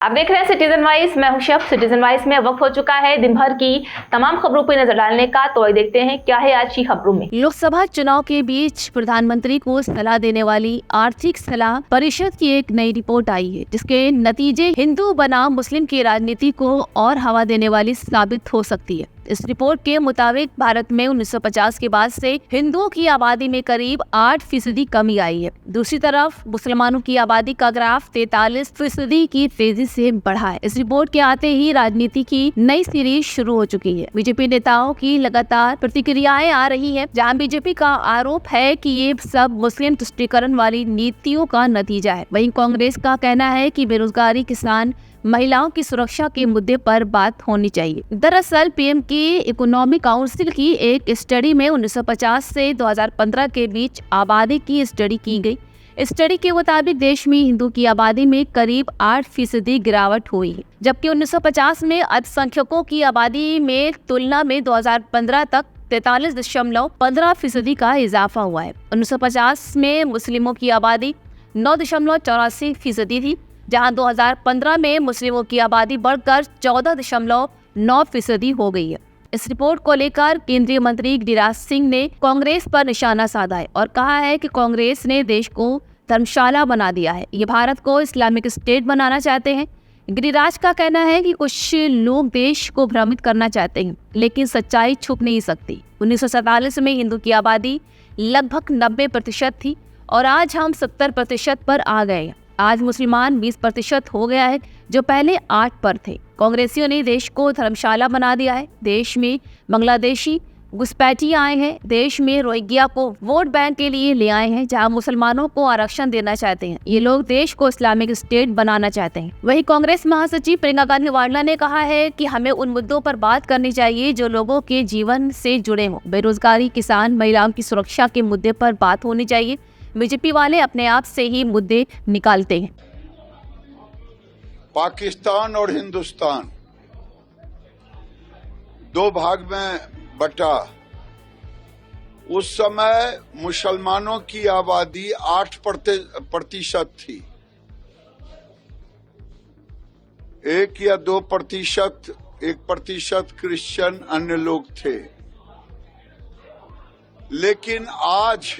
आप देख रहे हैं सिटीजन वाइज। मैं हूं शब। सिटीजन वाइज में वक्त हो चुका है दिन भर की तमाम खबरों पर नजर डालने का। तो आइए देखते हैं क्या है आज की खबरों में। लोकसभा चुनाव के बीच प्रधानमंत्री को सलाह देने वाली आर्थिक सलाह परिषद की एक नई रिपोर्ट आई है, जिसके नतीजे हिंदू बनाम मुस्लिम की राजनीति को और हवा देने वाली साबित हो सकती है। इस रिपोर्ट के मुताबिक भारत में 1950 के बाद से हिंदुओं की आबादी में करीब 8% कमी आई है। दूसरी तरफ मुसलमानों की आबादी का ग्राफ 43% की तेजी से बढ़ा है। इस रिपोर्ट के आते ही राजनीति की नई सीरीज शुरू हो चुकी है। बीजेपी नेताओं की लगातार प्रतिक्रियाएं आ रही है, जहां बीजेपी का आरोप है कि ये सब मुस्लिम तुष्टीकरण वाली नीतियों का नतीजा है। वहीं कांग्रेस का कहना है कि बेरोजगारी, किसान, महिलाओं की सुरक्षा के मुद्दे पर बात होनी चाहिए। दरअसल पीएम की इकोनॉमिक काउंसिल की एक स्टडी में 1950 से 2015 के बीच आबादी की स्टडी की गई। स्टडी के मुताबिक देश में हिंदू की आबादी में करीब 8% गिरावट हुई है, जबकि 1950 में अल्पसंख्यकों की आबादी में तुलना में 2015 तक 43.15% का इजाफा हुआ है। 1950 में मुस्लिमों की आबादी 9.84% थी, जहां 2015 में मुस्लिमों की आबादी बढ़कर 14.9% हो गई है। इस रिपोर्ट को लेकर केंद्रीय मंत्री गिरिराज सिंह ने कांग्रेस पर निशाना साधा है और कहा है कि कांग्रेस ने देश को धर्मशाला बना दिया है। ये भारत को इस्लामिक स्टेट बनाना चाहते हैं। गिरिराज का कहना है कि कुछ लोग देश को भ्रमित करना चाहते हैं, लेकिन सच्चाई छुप नहीं सकती। 1947 में हिंदू की आबादी लगभग 90% थी और आज हम 70% पर आ गए हैं। आज मुसलमान 20% हो गया है, जो पहले 8 पर थे। कांग्रेसियों ने देश को धर्मशाला बना दिया है। देश में बांग्लादेशी घुसपैठी आए हैं। देश में रोहिंग्या को वोट बैंक के लिए ले आए हैं, जहां मुसलमानों को आरक्षण देना चाहते हैं। ये लोग देश को इस्लामिक स्टेट बनाना चाहते हैं। वहीं कांग्रेस महासचिव प्रियंका गांधी वाड्रा ने कहा है कि हमें उन मुद्दों पर बात करनी चाहिए जो लोगों के जीवन से जुड़े हों। बेरोजगारी, किसान, महिलाओं की सुरक्षा के मुद्दे पर बात होनी चाहिए। बीजेपी वाले अपने आप से ही मुद्दे निकालते हैं। पाकिस्तान और हिंदुस्तान दो भाग में बटा। उस समय मुसलमानों की आबादी 8% थी। 1 या 2%, 1% क्रिश्चियन, अन्य लोग थे। लेकिन आज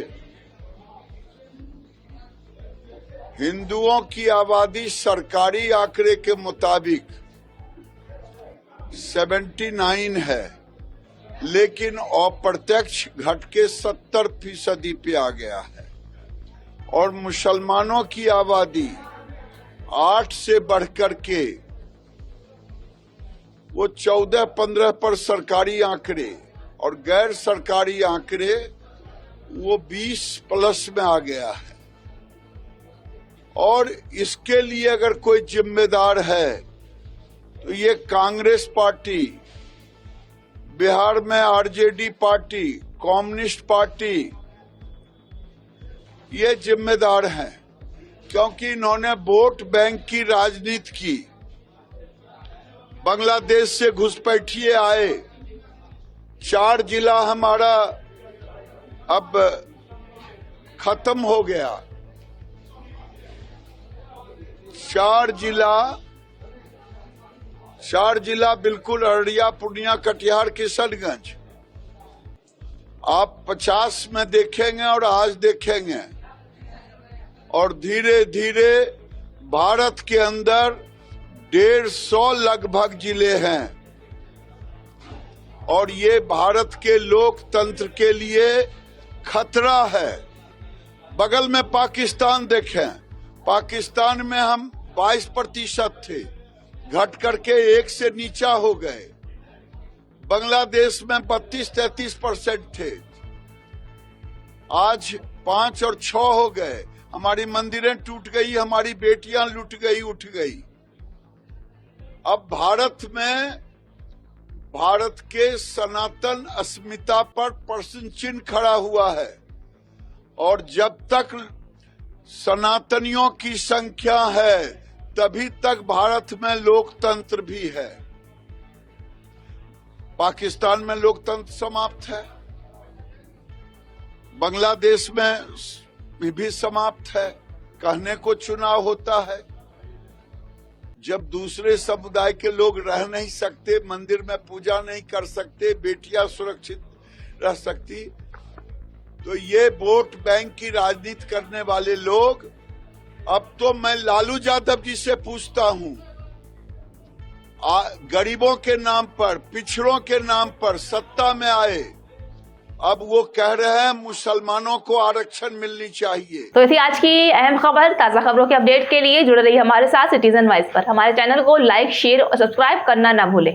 हिंदुओं की आबादी सरकारी आंकड़े के मुताबिक 79 है, लेकिन अप्रत्यक्ष घट के 70% पे आ गया है। और मुसलमानों की आबादी 8 से बढ़कर के वो 14-15 पर सरकारी आंकड़े और गैर सरकारी आंकड़े वो 20+ में आ गया है। और इसके लिए अगर कोई जिम्मेदार है तो ये कांग्रेस पार्टी, बिहार में आरजेडी पार्टी, कम्युनिस्ट पार्टी, ये जिम्मेदार हैं, क्योंकि इन्होंने वोट बैंक की राजनीति की। बांग्लादेश से घुसपैठिए आए। 4 जिला हमारा अब खत्म हो गया। 4 जिला बिल्कुल अररिया, पूर्णिया, कटिहार, किशनगंज आप 50 में देखेंगे और आज देखेंगे। और धीरे धीरे भारत के अंदर 150 लगभग जिले हैं। और ये भारत के लोकतंत्र के लिए खतरा है। बगल में पाकिस्तान देखें। पाकिस्तान में हम 22% थे, घट करके 1 से नीचा हो गए। बांग्लादेश में 32-33% थे, आज 5 और 6 हो गए। हमारी मंदिरें टूट गई, हमारी बेटियां लुट गई, उठ गई। अब भारत में भारत के सनातन अस्मिता पर प्रश्न चिन्ह खड़ा हुआ है। और जब तक सनातनियों की संख्या है, तभी तक भारत में लोकतंत्र भी है। पाकिस्तान में लोकतंत्र समाप्त है, बांग्लादेश में भी समाप्त है। कहने को चुनाव होता है, जब दूसरे समुदाय के लोग रह नहीं सकते, मंदिर में पूजा नहीं कर सकते, बेटियां सुरक्षित रह सकती, तो ये वोट बैंक की राजनीति करने वाले लोग, अब तो मैं लालू यादव जी से पूछता हूं, गरीबों के नाम पर, पिछड़ों के नाम पर सत्ता में आए, अब वो कह रहे हैं मुसलमानों को आरक्षण मिलनी चाहिए। तो इसी आज की अहम खबर, ताजा खबरों के अपडेट के लिए जुड़े रहिए हमारे साथ सिटीजन वॉइस पर। हमारे चैनल को लाइक, शेयर और सब्सक्राइब करना ना भूलें।